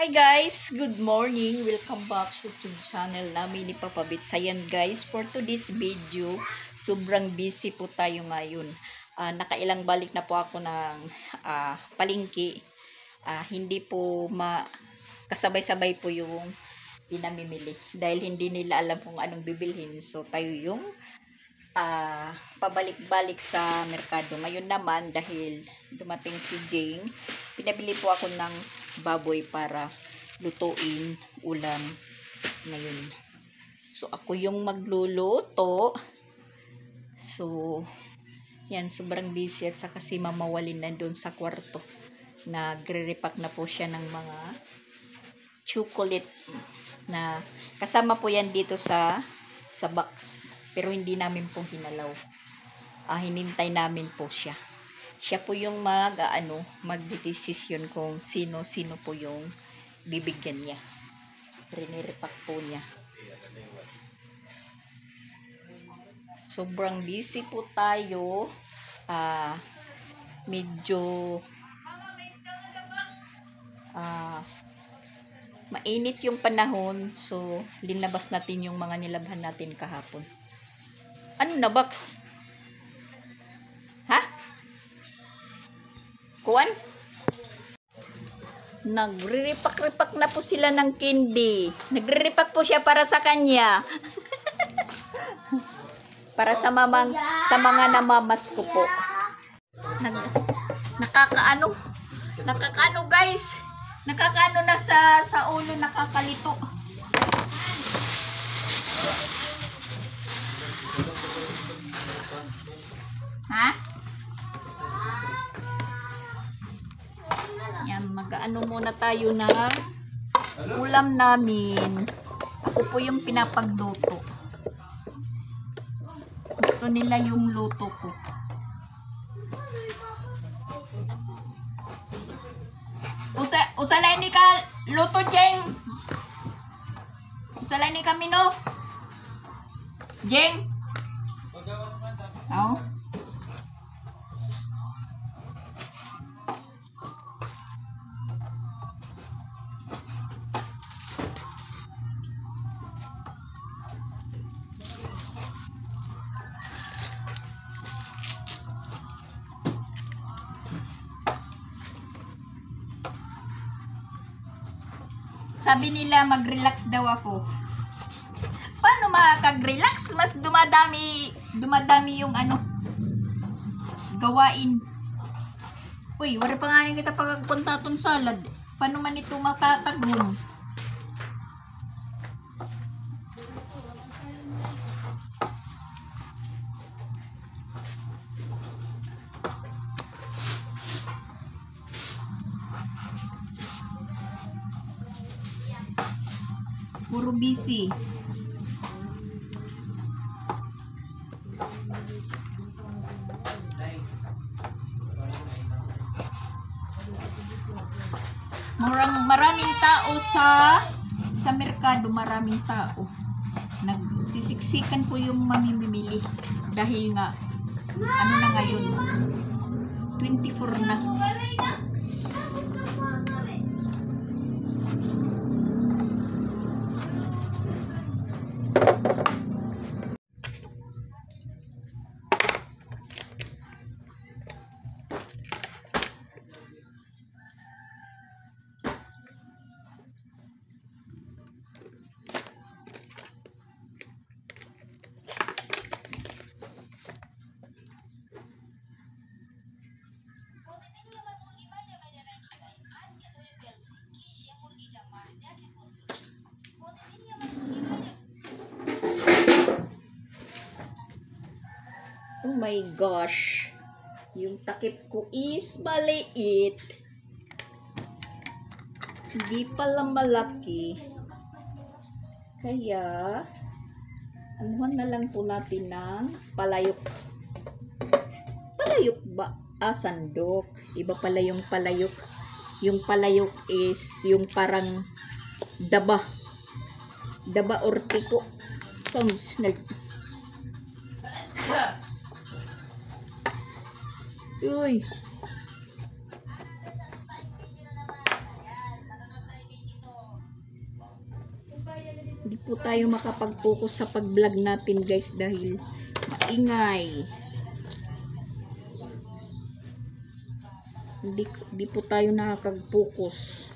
Hi guys! Good morning! Welcome back to YouTube channel namin ni Papa Bits. Ayan guys, for today's video, sobrang busy po tayo ngayon. Nakailang balik na po ako ng palengke. Hindi po kasabay-sabay po yung pinamimili. Dahil hindi nila alam kung anong bibilhin. So tayo yung pabalik-balik sa merkado. Ngayon naman, dahil dumating si Jane, pinabili po ako ng baboy para lutuin ulam ngayon. So, ako yung magluluto. So, yan, sobrang busy at saka si Mama Walin na doon sa kwarto. Nagre-repack na po siya ng mga chocolate na kasama po yan dito sa box. Pero hindi namin pong hinalaw. Hinintay namin po siya. Siya po yung magdedesisyon kung sino-sino po yung bibigyan niya. Rinirepack po niya. Sobrang busy po tayo. Medyo mainit yung panahon. So, linabas natin yung mga nilabhan natin kahapon. Ano na box? Ha? Kuwan? Nagre-repack na po sila ng candy. Nagre-repack po siya para sa kanya. Para sa mga namamas ko po. Nakakaano guys. Nakakaano na sa ulo, nakakalito. Ha? Yan, mag-ano muna tayo na ulam namin. Ako po yung pinapagluto. Gusto nila yung luto ko. Usalay ni ka luto, Jeng. Usalay ni kami, no? Jeng. Oh. Sabi nila mag-relax daw ako. Paano makakag-relax? Mas dumadami yung gawain. Uy, wala pa nga kita pagpunta tong salad. Paano man ito makatagong? Puro busy. Maraming tao sa merkado, maraming tao. Nagsisiksikan po yung mamimili dahil nga ano na ngayon, 24 na. Oh my gosh. Yung takip ko is maliit. Hindi pala malaki. Kaya, anuhan na lang po natin ng palayok. Palayok ba? Sandok. Iba pala yung palayok. Yung palayok is yung parang daba. Daba or tiko. Sounds like... Uy. Hindi po tayo makapag-focus sa pag-vlog natin guys dahil maingay. Hindi po tayo nakakag-focus.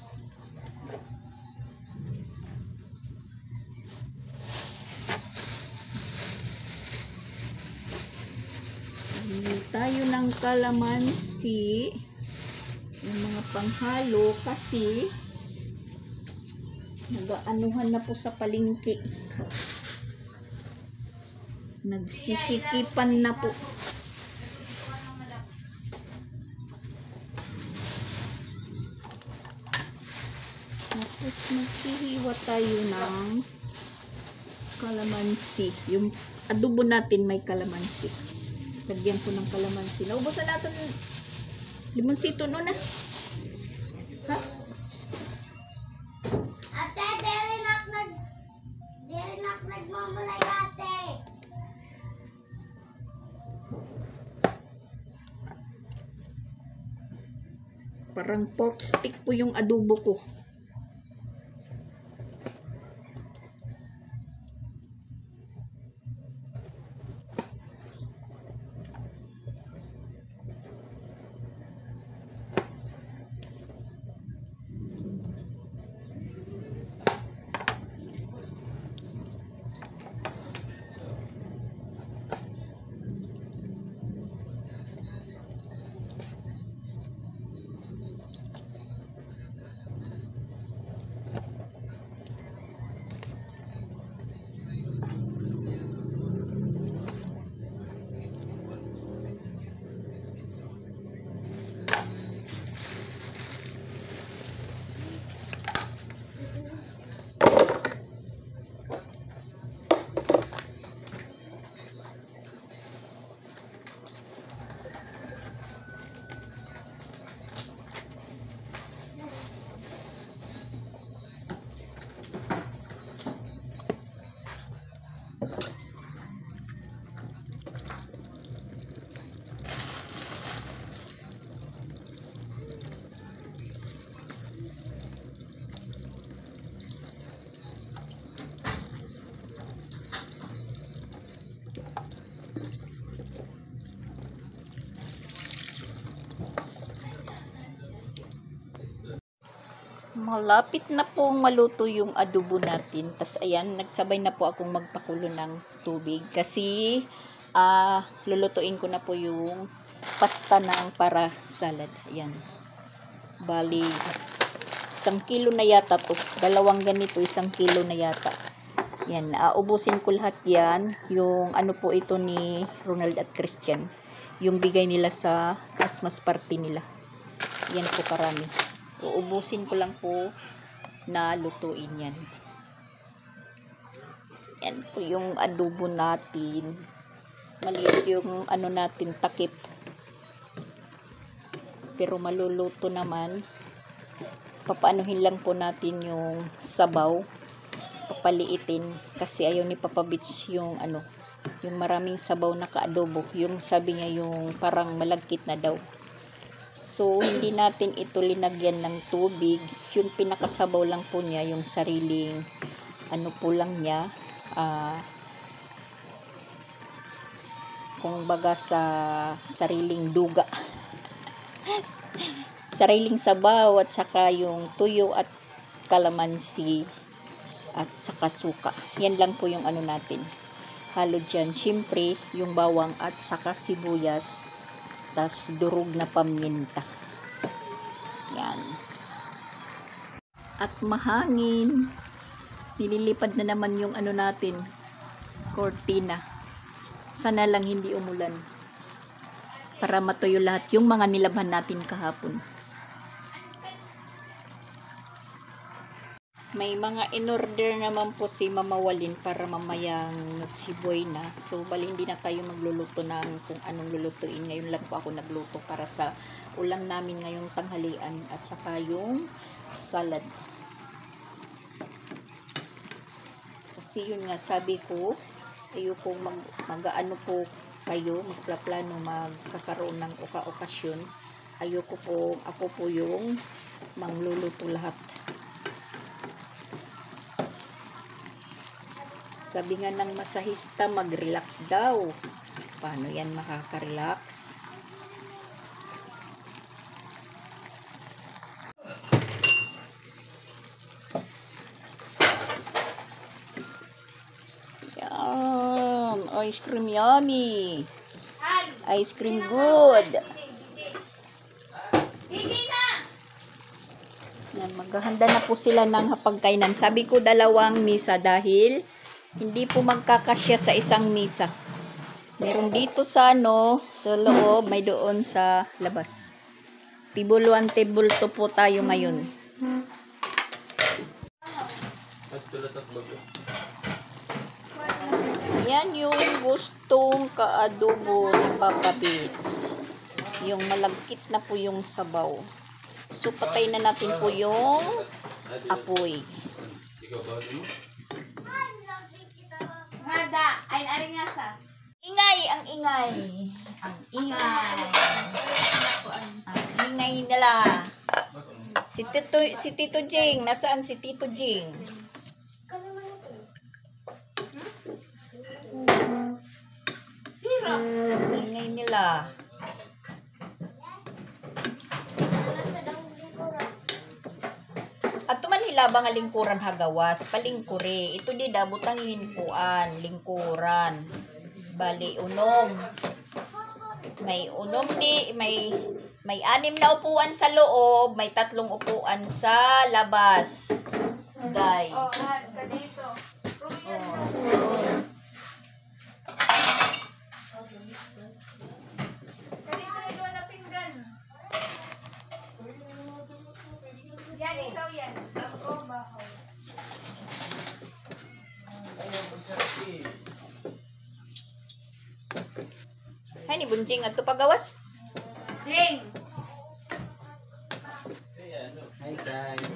Hindi tayo ng kalamansi, yung mga panghalo kasi nag-aanuhan na po sa palengke. Nagsisikipan na po. Tapos maghihiwa tayo ng kalamansi. Yung adobo natin may kalamansi. Lagyan ko ng kalamansi. Naubusan natin limonsito no na. Ha? Ate, dere nak nagmamulay ate. Parang pork stick po yung adobo ko. Malapit na pong maluto yung adobo natin. Tas ayan, nagsabay na po akong magpakulo ng tubig. Kasi, lulutuin ko na po yung pasta ng para salad. Ayan. Bali, 1 kilo na yata to. 2 ganito, 1 kilo na yata. Yan, ubusin ko lahat yan. Yung ano po ito ni Ronald at Christian. Yung bigay nila sa Christmas party nila. Yan po karami. Uubusin ko lang po na lutuin yan. Yan po yung adobo natin. Maliit yung ano natin, takip. Pero maluluto naman. Papaanuhin lang po natin yung sabaw. Papaliitin. Kasi ayaw ni Papa Beach yung ano, yung maraming sabaw na kaadobo. Yung sabi niya yung parang malagkit na daw. So, hindi natin ito linagyan ng tubig. Yung pinakasabaw lang po niya, yung sariling, ano po lang niya, kung baga sa sariling duga. Sariling sabaw at saka yung tuyo at kalamansi at saka suka. Yan lang po yung ano natin. Halo dyan. Siyempre, yung bawang at saka sibuyas. Tas durog na paminta. Yan. At mahangin. Nililipad na naman yung ano natin, cortina. Sana lang hindi umulan. Para matuyo lahat yung mga nilabhan natin kahapon. May mga in-order naman po si Mama Walin para mamayang nagsiboy na. So, bali hindi na tayo magluluto ng kung anong lulutuin. Ngayon lang po ako nagluto para sa ulam namin ngayong tanghalian at saka yung salad. Kasi yun nga, sabi ko, ayoko mag-ano po kayo, magplaplano, magkakaroon ng okasyon. Ayoko po, ako po yung mangluluto lahat. Sabi nga ng masahista, mag-relax daw. Paano yan makaka-relax? Yan. Ice cream yummy. Ice cream good. Yan, maghahanda na po sila ng hapagkainan. Sabi ko 2 misa dahil hindi po magkakasya sa isang misa. Meron dito sa sa loob, may doon sa labas. Table 1, table 2 po tayo ngayon. Yan yung gustong kaadobo ni Papa Bits. Yung malagkit na po yung sabaw. So, patay na natin po yung apoy. Ingay! Ang ingay! Ang ingay! Ang ingay nila. Si Tito Jing. Nasaan si Tito Jing? Ingay nila. At tuman hilabang lingkuran hagawas, palingkuri. Ito di dabutang hinpuan, lingkuran. Bali, unom. May unom di, may 6 na upuan sa loob, may 3 upuan sa labas. Day. Oh, dito. Yan, ikaw yan. Ako, bako. Ay, ni Bunjing at pagawas. Ding! Hi guys.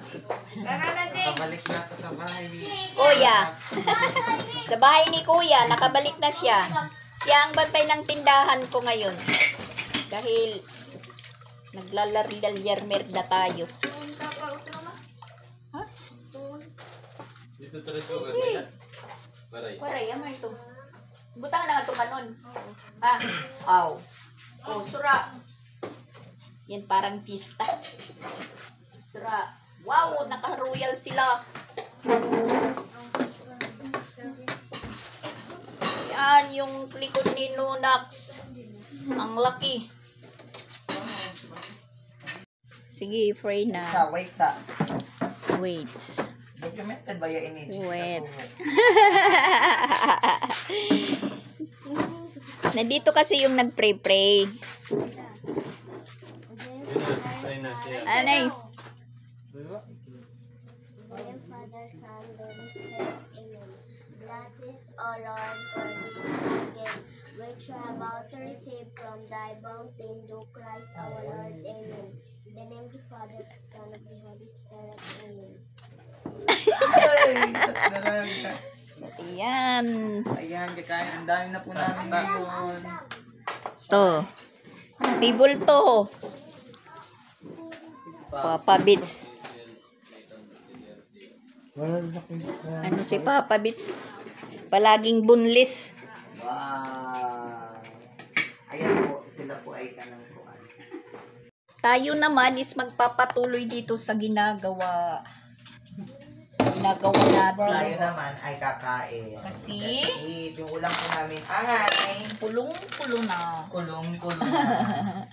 Tara na, Ding! Nakabalik na ako sa bahay ni Kuya. Sa bahay ni Kuya, nakabalik na siya. Siya ang bantay ng tindahan ko ngayon. Dahil naglalardalyarmer na tayo. Ha? Dito tuloy ko ba? Baray. Waray, ano ito? Butang na nga ito kanon. Ha? Aw. Oh, sura. Yan parang pista. Sura. Wow, naka-royal sila. Yan, yung likod ni Nunax. Ang laki. Sige, fry na. Sa. Wait. Documented ba yung ini? Wait. Nandito kasi yung nag-pray-pray. Anay. Father, Son, Holy Spirit, Amen. Bless us, O Lord, for this gift which we are about to receive from thy bounty through Christ our Lord. Amen. In the name of the Father, the Son, of the Holy Spirit. Amen. Ayan. Ayan, kakain. Ang dami na po namin ngayon. To. Table to. Papa Bits. Ano si Papa Bits? Palaging bunlis. Wow. Ayan po, sila po ay kanang kuan. Tayo naman is magpapatuloy dito sa ginagawa natin. Tayo naman ay kakain. Kasi yung ulam po namin ay pulong-pulo na. kulong-kulong na.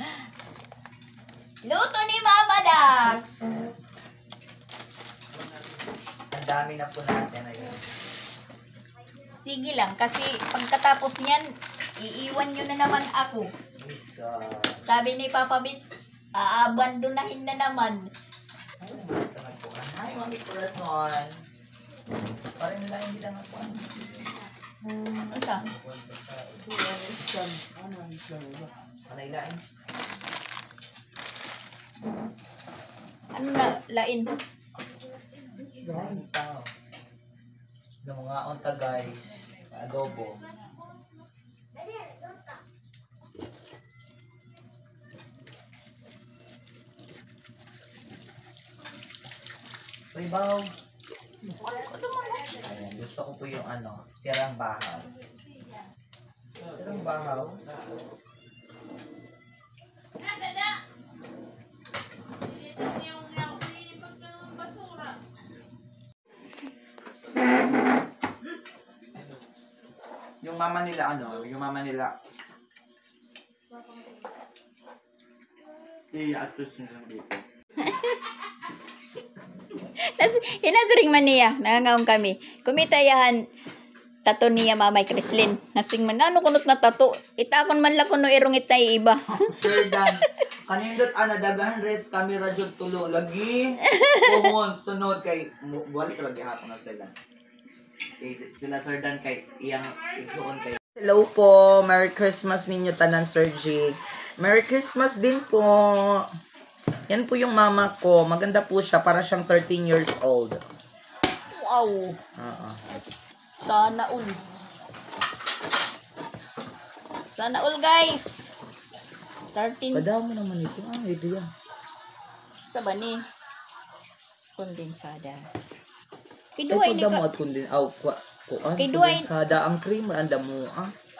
Luto ni Mama Dax. Ang dami na po natin ayun. Sige lang, kasi pagkatapos niyan, iiwan nyo na naman ako. Isa. Sabi ni Papa Bits, aabandonahin na naman. Ito na po. Hi, Mami Corazon. Parang nila hindi lang ako. Ano siya? Ano ilain? Ano na, lain? Ay, tao. Ng mga onta guys. Adobo. Ibaw. Ayan, gusto ko po yung ano, tirang bahaw. Tirang bahaw. Yung mama nila ano, yung mama nila. I-atos nyo lang dito. Inasring man niya, nangangaon kami. Kumitayahan, tato niya mamay Krislin. Nasing man, ano kunot na tato? Itakon man lang kuno irong itay iba. Sir Dan, kanindot ana dagahan res camera jud tulo lagi. Kumon tunod kay balik lagi hapon na sila. Kay sila Sir Dan kay iyang igsuon kay. Hello po, Merry Christmas ninyo tanan Sir Jig. Merry Christmas din po. Yan po yung mama ko. Maganda po siya. Para siyang 13 years old. Wow! Sana all. Sana all, guys! 13. Padamo naman ito. Ito yan. Sa ba ni? Kondensada. Ay, Kiduay ni pagdamo ka. at kundin. Aw, kuan. Kiduay. Sada ang cream. Ang damo.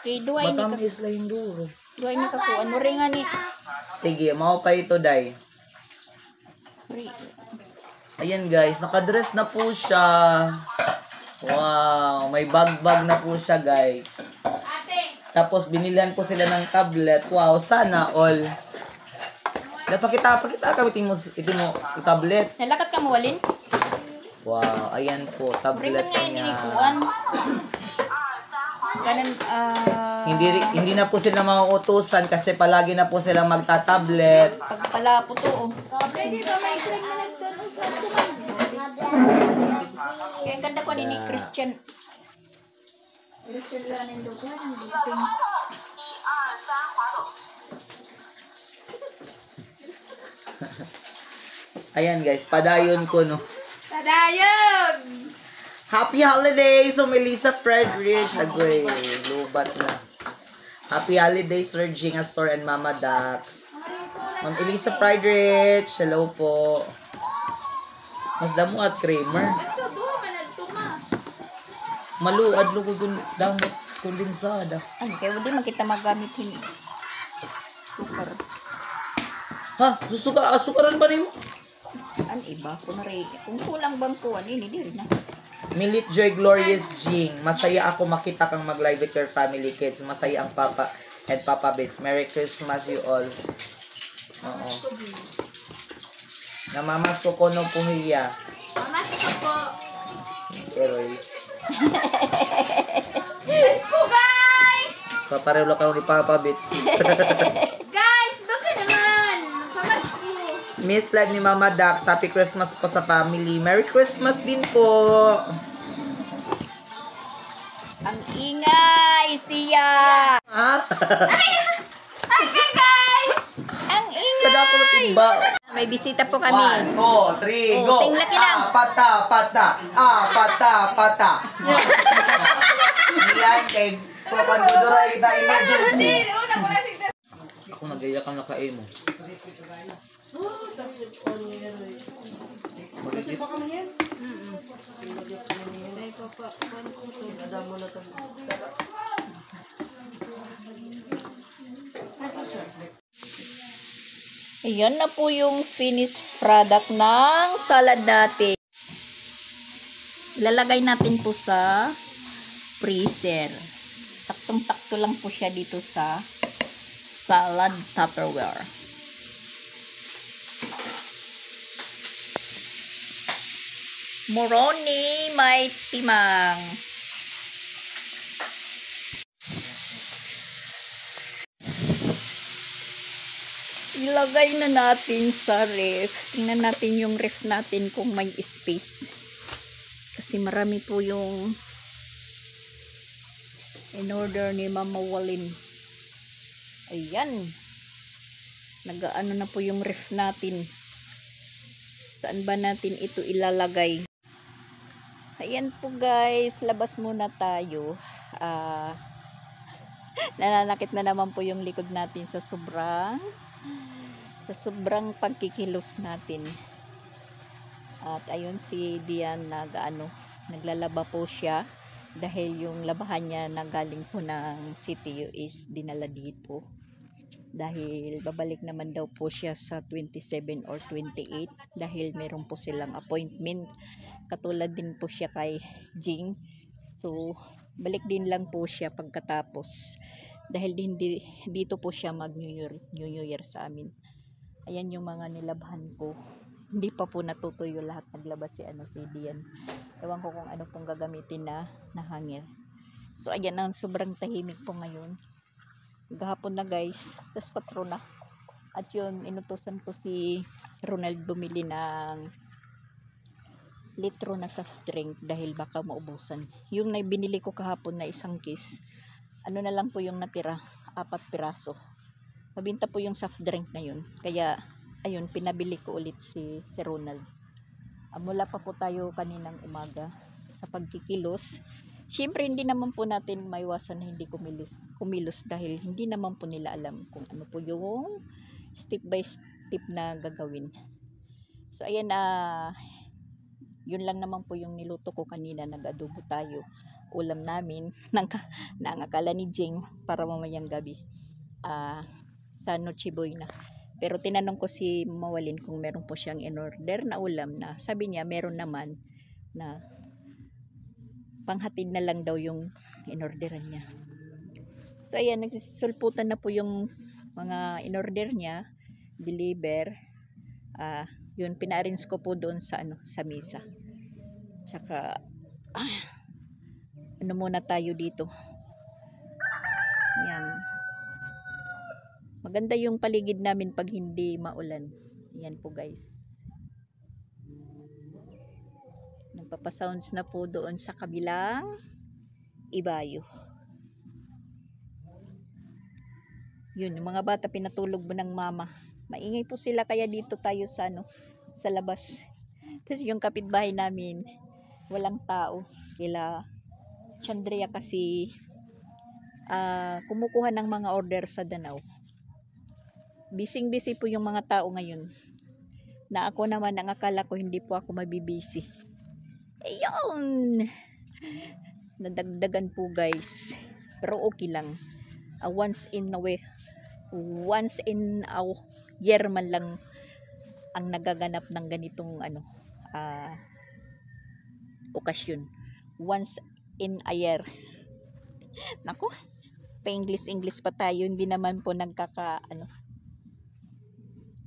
Kiduay ni ka. Matamis lang yung duro. Kiduay ni ka kuan. Ano rin nga ni? Sige, mao pa ito, Day. Ayan guys, nakadress na po siya. Wow, may bag-bag na po siya guys. Tapos binilihan ko sila ng tablet. Wow, sana all. Pakita kami tingin mo yung tablet. Nalakat ka mo, Walin? Wow, ayan po, tablet Rin nga niya. ni kuan. Kanan, Hindi na po sila mauutusan kasi palagi na po sila magta-tablet. pagpala po to, oh. Kaya ang ganda ko ni Christian. Christian lang ng lugar. Ang buting. Ayan guys, padayon ko no. Tadayon! Happy holidays, Melissa Fredrich. Agoy, lubat na. Happy holidays, Sir Jing Astor and Mama Dax. Ma'am Elisa Fredrich, hello po. Mas damo at Kramer. Maluad lo ko damot kondensada. Ay, kaya hindi man kita magamit yun. Super. Ha, sukaran ba nimo? An iba? Kung kulang bang kuwan, hindi rin na. Milit Joy Glorious Jing. Masaya ako makita kang mag-live with your family kids. Masaya ang Papa and Papa Bits. Merry Christmas you all. Oo. Namamas ko kono puhiya. Mamas ko po. Pero Let's go, guys! papareho ka ni Papa Bits. Guys, baka naman. Mamas ko. Miss Live ni Mama Dax. Happy Christmas po sa family. Merry Christmas din po. Ang ingay siya! Ha? Okay, guys! Ang ingay! Kada ko timba. May bisita po kami. 1, 2, 3, go. Singlaki lang. Pata. Yan kay Papanduduray kita emergency. Ako nagaya ka naka-e mo. Ayan na po yung finished product ng salad natin. Ilalagay natin po sa freezer. Saktong-sakto lang po siya dito sa salad Tupperware. Moroni may timang. Ilagay na natin sa ref. Tingnan natin yung ref natin kung may space. Kasi marami po yung in order ni Mama Walin. Ayan. Nagaano na po yung ref natin. Saan ba natin ito ilalagay? Ayan po guys. Labas muna tayo. Nananakit na naman po yung likod natin sa sobrang pagkikilos natin. At ayun si Dian naglalaba po siya dahil yung labahan niya na galing po ng CTU is dinala dito. Dahil babalik naman daw po siya sa 27 or 28 dahil meron po silang appointment. Katulad din po siya kay Jing. So, balik din lang po siya pagkatapos. Dahil dito po siya mag New Year sa amin. Ayan yung mga nilabhan ko. Hindi pa po natutuyo lahat. Naglabas si Dian. Ewan ko kung ano pong gagamitin na hanger. So, ayan ang sobrang tahimik po ngayon. Gahapon na guys, tas 4 na. At yun, inutusan ko si Ronald bumili ng litro na soft drink dahil baka maubusan. Yung binili ko kahapon na isang case, ano na lang po yung natira, 4 piraso. Mabinta po yung soft drink na yun. Kaya, ayun, pinabili ko ulit si Ronald. Mula pa po tayo kaninang umaga sa pagkikilos. Siyempre, hindi naman po natin maiwasan na hindi kumilos dahil hindi naman po nila alam kung ano po yung step by step na gagawin. So, ayan yun lang naman po yung niluto ko kanina. Nag-adobo tayo. Ulam namin ng akala ni Jing para mamayang gabi. Sa Noche Buena. Pero tinanong ko si Mawalin kung meron po siyang in-order na ulam na sabi niya meron naman na panghatid na lang daw yung in-orderan niya. So ayan, nagsisulputan na po yung mga in-order niya, deliver. Yun, pina-arrange ko po doon sa misa. Tsaka muna tayo dito. Yan. Maganda yung paligid namin pag hindi maulan. Yan po guys. Nagpapasounds na po doon sa kabilang ibayo. Yun, yung mga bata pinatulog mo ng mama. Maingay po sila kaya dito tayo sa labas. Kasi yung kapitbahay namin, walang tao. Kila Chandria kasi kumukuha ng mga order sa Danau. Busy po yung mga tao ngayon. Na ako naman, ang akala ko hindi po ako mabibisi. Ayun! Nadagdagan po guys. Pero okay lang. Once in a year man lang ang nagaganap ng ganitong okasyon. Once in a year. Naku, pa-English pa tayo. Hindi naman po nagkaka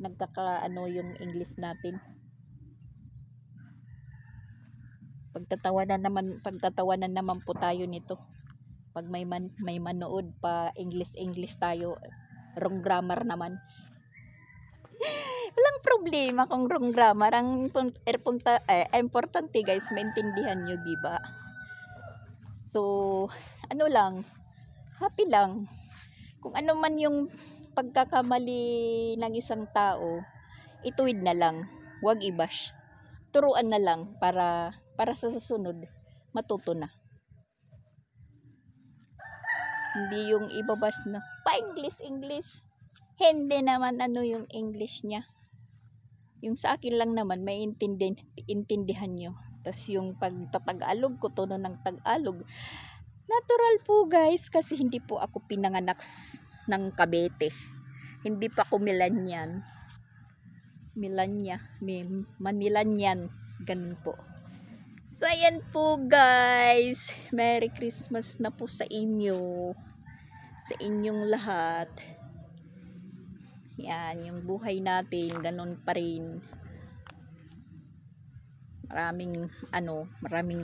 yung English natin. Pagtatawanan naman po tayo nito. Pag may manood pa English tayo, wrong grammar naman. Walang problema kung wrong grammar. Ang importante guys, maintindihan nyo, diba? So, happy lang. Kung ano man yung pagkakamali ng isang tao, ituwid na lang. Huwag i-bash. Turuan na lang para sa susunod, matuto na. Hindi yung ibabas na pa-English. Hindi naman yung English niya. Yung sa akin lang naman, may intindihan nyo. Tapos yung pagtatag-alog ko, tono ng Tagalog. Natural po guys, kasi hindi po ako pinanganak ng Cavite. Hindi pa ako Milanyan. Manilanyan. Ganun po. So, ayan po guys. Merry Christmas na po sa inyo. Sa inyong lahat. Yan, yung buhay natin, ganun pa rin. Maraming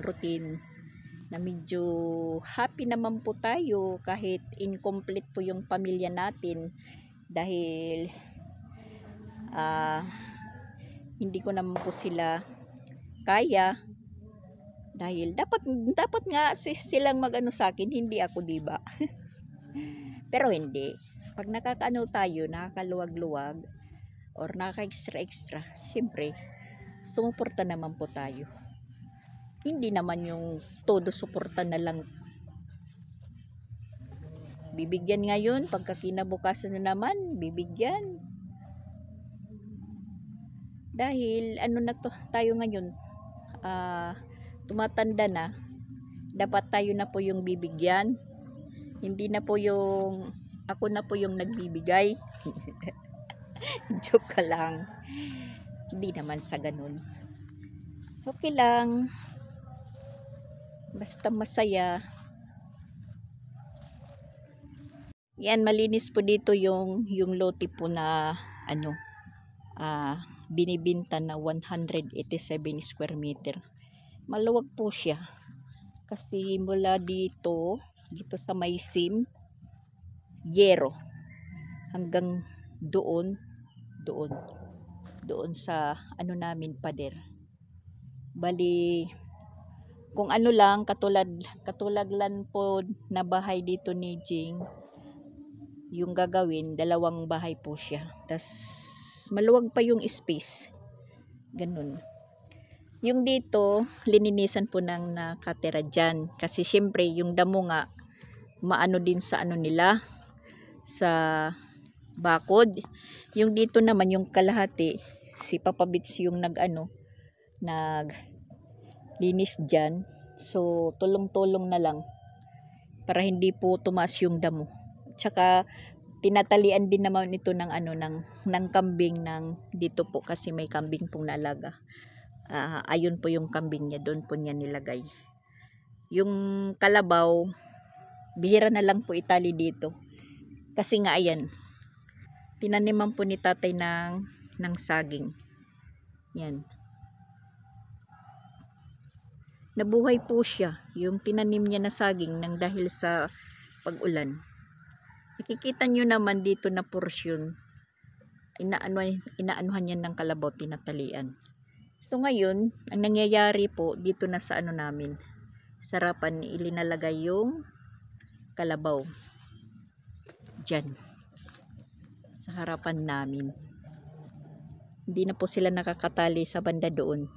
routine. Na medyo happy naman po tayo kahit incomplete po yung pamilya natin. Dahil, hindi ko naman po sila kaya. Dahil dapat nga silang sa akin, hindi ako, diba? Pero hindi. Pag tayo, nakakaluwag-luwag or nakaka-extra, syempre, sumuporta naman po tayo. Hindi naman yung todo suporta na lang. Bibigyan ngayon, pagka kinabukasan na naman, bibigyan. Dahil ano na to, tayo ngayon, tumatanda na, dapat tayo na po yung bibigyan. Hindi na po yung ako na po yung nagbibigay. Joke ka lang. Hindi naman sa ganun. Okay lang. Basta masaya. Yan, malinis po dito yung lote po na binibinta na 187 square meter. Maluwag po siya. Kasi mula dito sa may sim, Yero, hanggang doon sa namin pader. Bali, kung ano lang, katulad lang po na bahay dito ni Jing, yung gagawin, 2 bahay po siya. Tas maluwag pa yung space. Ganun. Yung dito, lininisan po ng nakatira dyan. Kasi syempre, yung damo nga, maano din sa nila, sa bakod. Yung dito naman, yung kalahati, si Papa Bits yung linis dyan. So, tulong-tulong na lang para hindi po tumaas yung damo. Tsaka, tinatalian din naman ito ng ng kambing dito po kasi may kambing pong naalaga. Ayun po yung kambing niya, doon po niya nilagay. Yung kalabaw, bihira na lang po itali dito. Kasi nga ayan, tinaniman po ni tatay ng saging. Yan. Nabuhay po siya, yung tinanim niya na saging nang dahil sa pag-ulan. Nakikita nyo naman dito na porsyon, inaanuhan niya ng kalabaw, tinatalian. So ngayon, ang nangyayari po dito na sa namin, sarapan, ilinalagay yung kalabaw dyan sa harapan namin. Hindi na po sila nakakatali sa banda doon.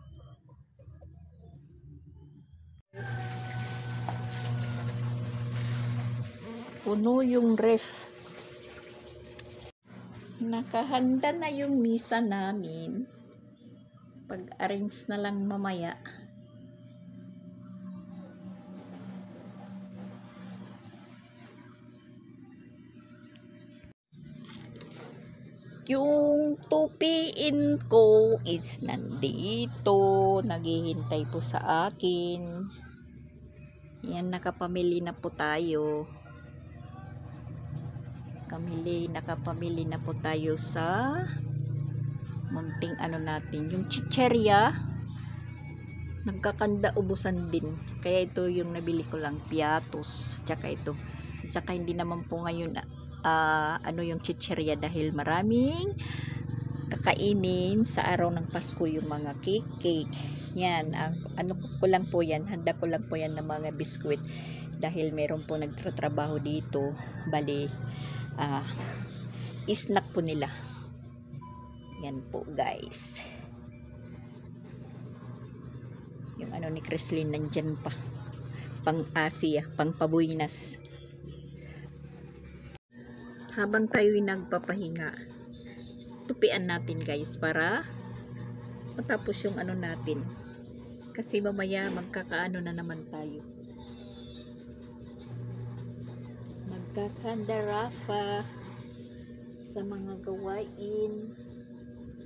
Puno yung ref. Nakahanda na yung misa namin. Pag-arrange na lang mamaya. Yung 2PN ko is nandito. Naghihintay po sa akin. Yan, nakapamili na po tayo. Nakapamili na po tayo sa munting natin. Yung chicherya, nagkakanda ubusan din. Kaya ito yung nabili ko lang, piatos. Tsaka ito. Tsaka hindi naman po ngayon yung chicherya dahil maraming kakainin sa araw ng Pasko yung mga cake. Yan, ko lang po yan, handa ko lang po yan ng mga biskwit dahil meron po nagtatrabaho dito. Bali, snack po nila. Yan po guys. Yung ni Creslin nandyan pa. Pang Asia, pang pabuinas. Habang tayo'y nagpapahinga, tupian natin guys para matapos yung natin. Kasi mamaya magkakaano na naman tayo. Magkakandarafa sa mga gawain.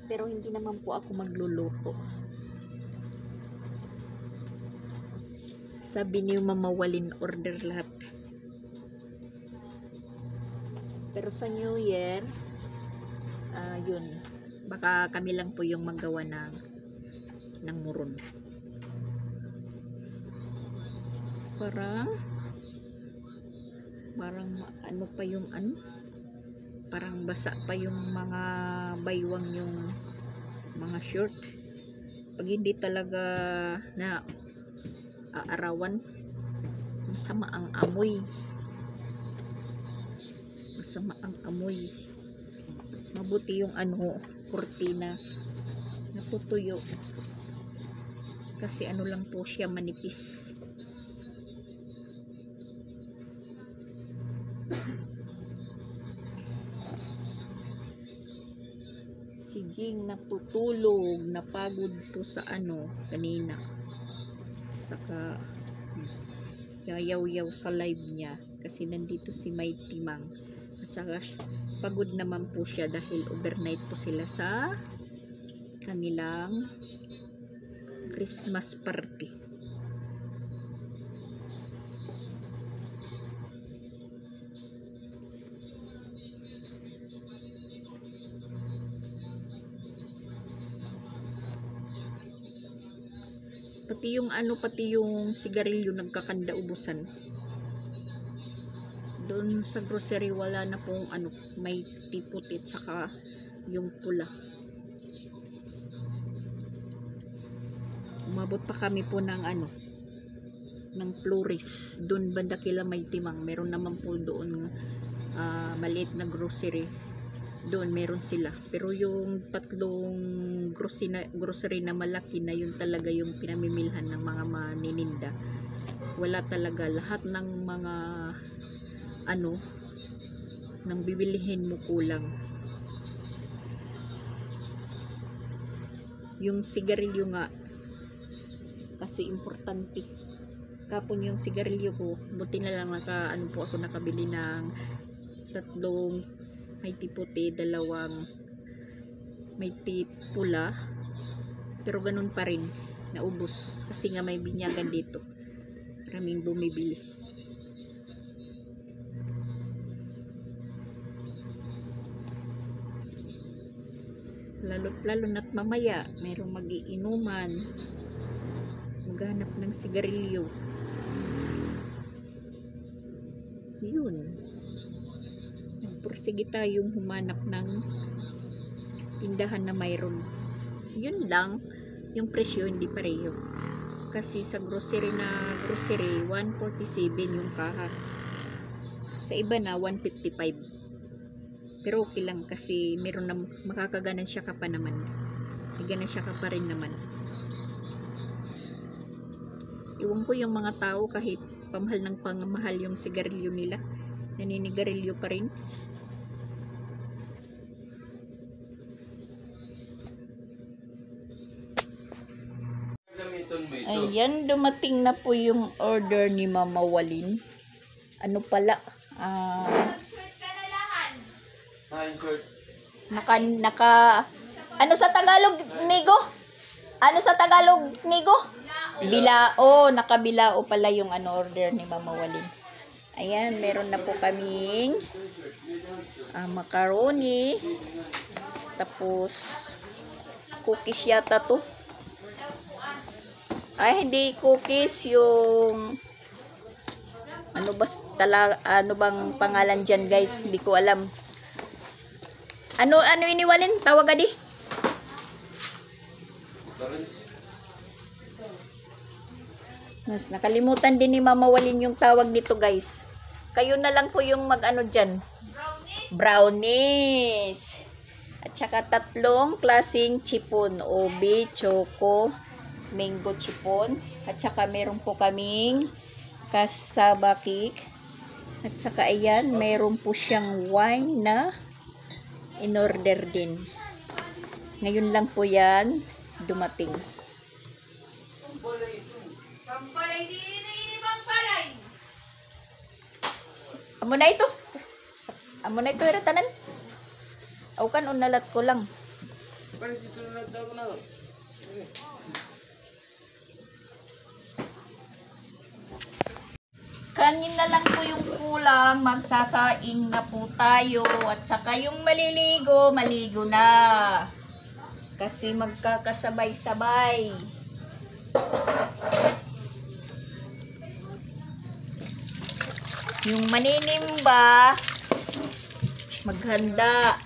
Pero hindi naman po ako magluluto. Sabi niyo mamawalin order lahat. Pero sa New Year, yun, baka kami lang po yung magawa ng muron. Parang pa yung parang basa pa yung mga baywang yung mga short. Pag hindi talaga na aarawan, masama ang amoy. Mabuti yung kurtina natutuyo kasi lang po siya, manipis. Si Jing natutulog, napagod po sa ano kanina. Saka yayaw-yaw sa live niya kasi nandito si Mighty Mang. At saka pagod naman po siya dahil overnight po sila sa kanilang Christmas party. Pati yung sigarilyo nagkakanda ubusan. Doon sa grocery wala na pong may puti tsaka yung pula. Umabot pa kami po ng ng Flores. Doon banda kila Mighty Mang. Meron naman po doon maliit na grocery. Doon meron sila. Pero yung tatlong grocery na malaki na yun talaga yung pinamimilhan ng mga manininda. Wala talaga. Lahat ng mga nang bibilihin mo kulang. Yung sigarilyo nga kasi importante. Kapon yung sigarilyo ko, buti na lang po ako nakabili ng tatlong may puti, dalawang may pula, pero ganun pa rin naubos kasi nga may binyagan dito, maraming bumibili. Lalo na't mamaya mayroong magiinuman, maghanap ng sigarilyo. Yun, pursige tayong humanap ng tindahan na mayroon. Yun lang, yung presyo hindi pareho. Kasi sa grocery 147 yung kaha. Sa iba na 155. Pero okay lang kasi meron na makakaganan siya ka pa naman. May ganan siya ka pa rin naman. Iwan ko yung mga tao kahit pamahal ng pamahal yung sigarilyo nila, naninigarilyo pa rin. Ayan, dumating na po yung order ni Mama Walin. Ano pala? Ano sa Tagalog, Nigo? Ano sa Tagalog, Nigo? Bilao. Nakabilao pala yung order ni Mama Walin. Ayan, meron na po kaming macaroni. Tapos, cookies yata to. Ay, hindi cookies, yung ano bang pangalan dyan, guys? Hindi ko alam. Ano iniwalin? Tawag adi? Mas nakalimutan din ni Mama Walin yung tawag nito, guys. Kayo na lang po yung dyan. Brownies. At saka 3 klaseng chipon. Obi, choco, mango chipon. At saka meron po kaming cassava cake. At saka ayan, meron po siyang wine na in-order din. Ngayon lang po yan dumating. Amo na ito. Amo na ito, tanan. Aw kan unalat ko lang. Kanin na lang po yung kulang, magsasaing na po tayo. At saka yung maliligo, maligo na. Kasi magkakasabay-sabay. Yung maninimba, maghanda.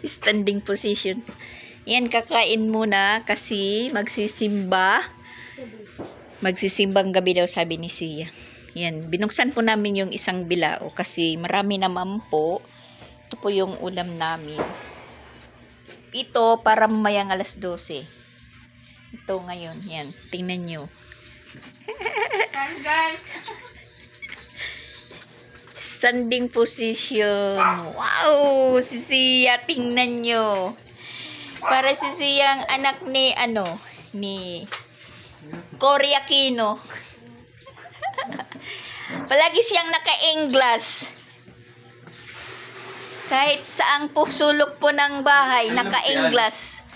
Standing position. Yan, kakain muna kasi magsisimbang gabi daw, sabi ni Sia. Yan, binuksan po namin yung isang bilao kasi marami naman po. Ito po yung ulam namin. ito para mamayang alas 12. Ito ngayon. Yan. Tingnan nyo. Standing position. Wow! Si Sia, tingnan nyo. Para si Sia ang anak ni, ni Cory Aquino. Palagi siyang naka-inglas. Kahit saang sulok po ng bahay, naka-inglas.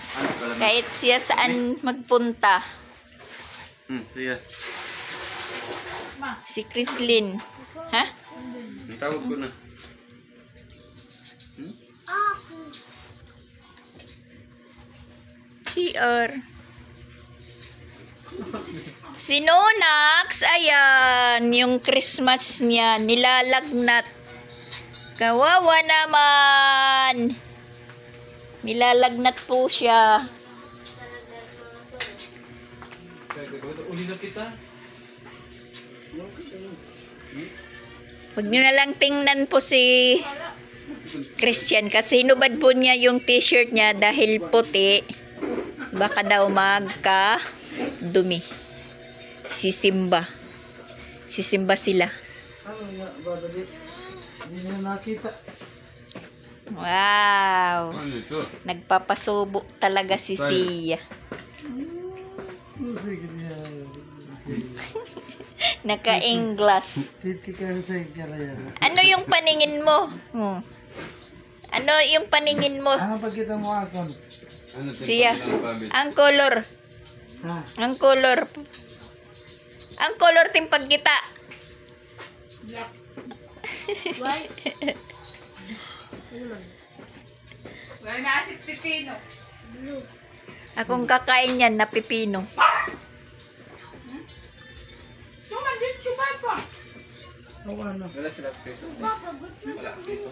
Kahit siya saan magpunta. Siya. Si Chrislyn. Ha? Ang tawag ko na. CR. Si Nonax, ayan, yung Christmas niya, nilalagnat. Kawawa naman. Nilalagnat po siya. Uli na kita. Huwag nyo na lang tingnan po si Christian kasi nubad po niya yung t-shirt niya dahil puti. Baka daw magka-dumi. Si Simba. Si Simba sila. Hindi na nakita. Wow. Ano ito? Nagpapasubo talaga si Sia. Naka-inglas. Titikan sa ikalayan. Ano yung paningin mo? Ano yung paningin mo? Ano pagkita mo akon? Ano Siya. pabit? Ang color. Ha? Ang color. Ang color timpag kita. Wala na si Pipino. Akong kakain yan na pipino. Tuman din si Papa. O ano? Wala sila peso. Wala peso.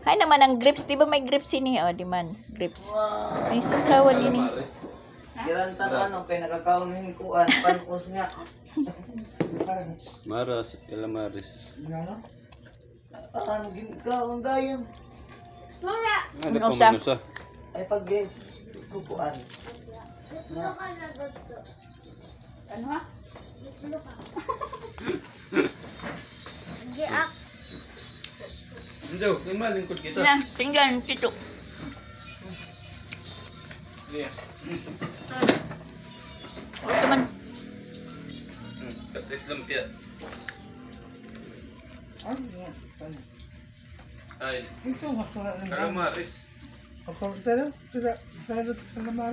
Hay naman ang grapes. Di ba may grapes ini? O, di man. Grapes. May susawan ini. Girantan kay nakakaon kuan pankos nga. Maras, calamares. Ano? Ang ginkaon dayon Ano Ano pa siya? manusa? ay pag kukuan. Ano ha? Hindi, malingkod kita. Na, tingnan. Tito. Iya. O, ito man. Kapit lumpia. Ano nga? Ay, Ito, mas wala ng calamares. Ako, tara, tara, tara, tara,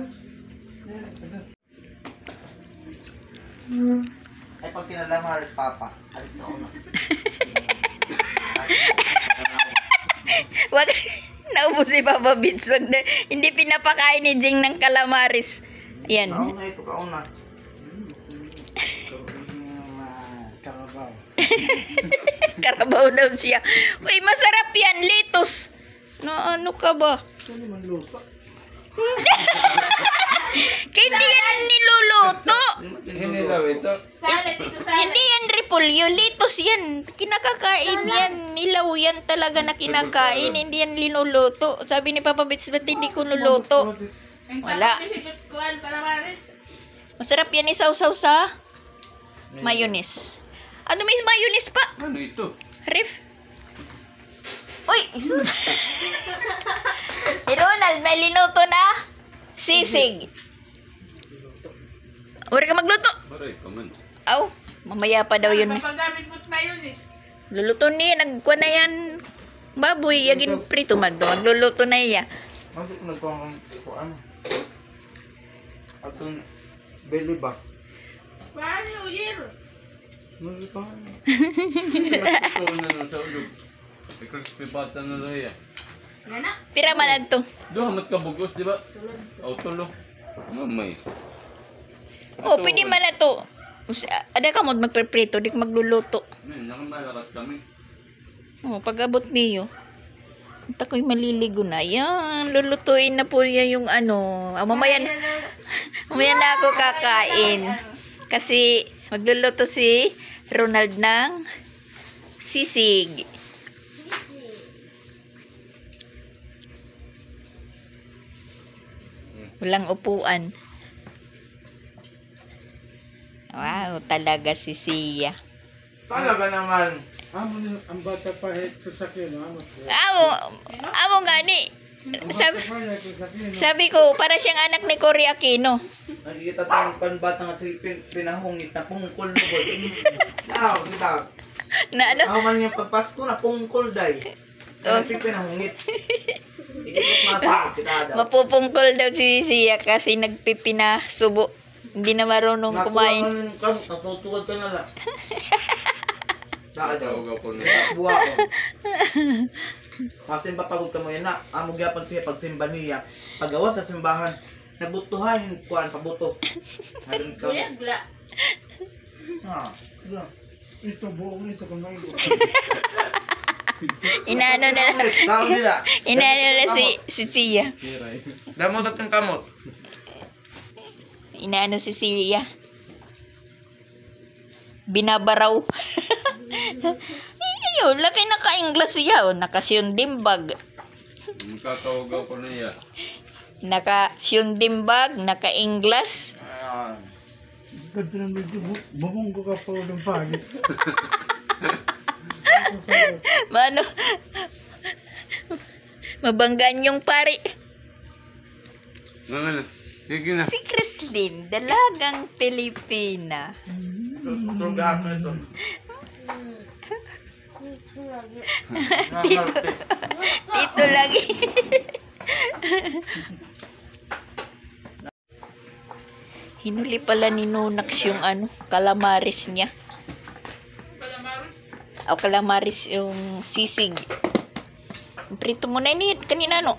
Ay pag kinalamares papa. Halit na una. Wag. Naubos si Papa Bitsog. Hindi pinapakain ni Jing ng calamaris. Ayan. Kauna ito kauna. Karabaw. Karabaw daw siya. Uy, masarap yan. Litos. Na ano ka ba? Ito naman lupa. Kaya hindi yan niluluto. Hindi daw ito. Salad ito salad. Hindi yan repolyo. Litos yan. Kinakakain yan. Nilaw yan talaga na kinakain. Hindi yan linuluto. Sabi ni Papa Bits, ba't hindi ko nuluto? Ang Wala. tapos ni si Kuan Calamares. Masarap yan isaw-saw sa mayonnaise. Ano may mayonnaise pa? Ano ito? Ref. Uy, isus. Si Ronald, may linuto na sisig. Uri ka magluto. Aray, kaman. Aw, mamaya pa daw yun. Papagamit mo't mayonnaise. Luluto niya, nagkuha na yan. Baboy, yagin prito man do. Magluluto na iya. Masuk nagkuhan kuan. Atong belly ba? Paano year? Nagkuhan. Ito na nun sa ulog. Crispy pata na daw yan. Wala na. Pira man adto. Doon, hamat ka bugos, di ba? O, tulo. Mamay. Oh, pwede man na to. Ada ka mo magpreprito, di ka magluluto. Nakamalakas kami. Oh, pag abot niyo. Ito ko'y maliligo na. Yan, lulutuin na po yan yung ano. Mamaya na ako kakain. Kasi magluluto si Ronald ng sisig. Walang upuan. Wow, talaga si Sia. Talaga naman. Amo ni ang bata pa sasakyan, amo. Amo gani. Sabi, Pa niya sasakyan. sabi ko, para siyang anak ni Cory Aquino. Nakikita tayong panbata nga si pinahungit na pungkol na po. Kita. Na ano? Ako man yung pagpasko na pungkol day. Kaya pinahungit. Iikot masagot kita daw. Mapupungkol daw si Sia kasi nagpipinasubo. Hindi na marunong kumain. Natutuwad ka na lang. Saan daw? Tawag ako na. Buha ko. Kasi papagod ka mo yan na. Amog yapan siya pagsimba niya. Pagawa sa simbahan. Nabutuhan yung kuhaan pabuto. Ngayon ka. Buyagla. Ha. Sige. Ito buong ito kamay. Inaano na lang. Tao nila. Inaano na si Sia. Damot at yung kamot. Inaano si Sia. Binabaraw. Ayun, laki naka-Ingles siya. O, naka-syundimbag. Kakawag ako na iya. Naka-syundimbag, naka-Ingles. Ganda na medyo bumong ko ka pa ng pagit. Mano? Mabanggaan yung pari. Ano? Sige na. Si Chrislyn, dalagang Pilipina. Tugas mo ito. Dito lagi. Hinuli pala ni Nunax yung calamaris niya. Calamari. O calamaris yung sisig. Prito mo na init. Kanina no?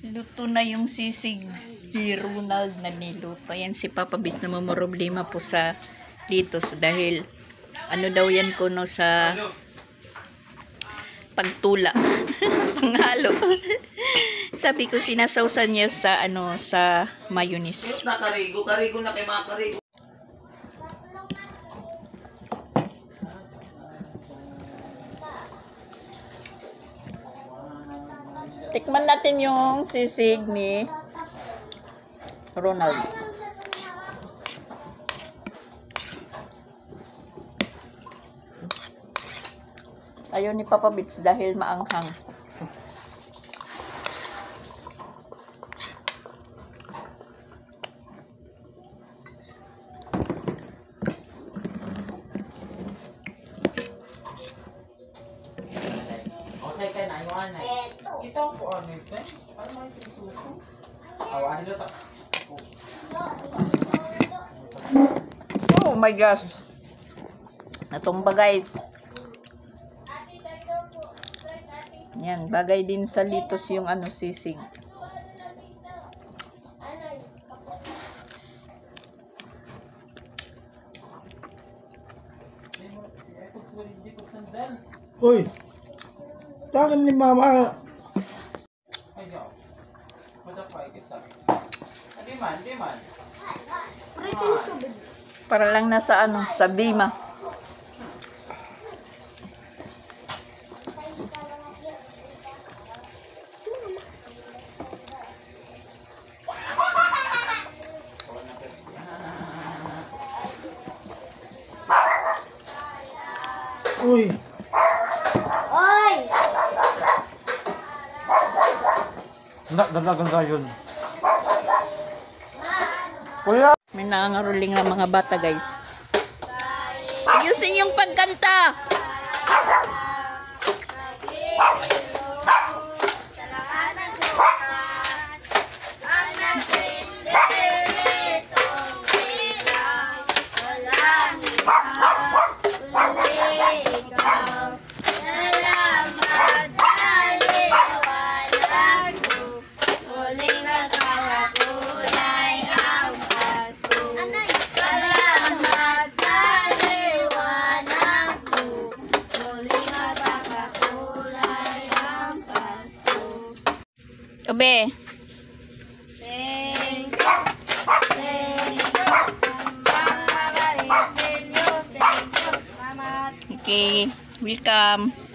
Luto na yung sisig ni Ronald na niluto. Ayan si Papa Bis na mamoroblema po sa dito dahil ano daw yan kuno sa pagtula. Panghalo. Sabi ko sinasawsan niya sa sa mayonnaise. Na karigo na kay mga karigo. Tikman natin yung sisig ni Ronald. Ayaw ni Papa Bits dahil maanghang. Okay ka na, yung anay. Kita ko ano ito. Ano man yung suso? Awan nila ta. Oh my gosh. Natumba guys. Yan, bagay din sa litos yung sisig. Uy! Tangan ni mama. Ayaw. Madapay kita. Di man. Para lang nasa sa Bima. Uy! Oy! Dalagang gayon. Kuya! May nangangaruling ng mga bata guys. Ayusin yung pagkanta. Obe. Okay, welcome.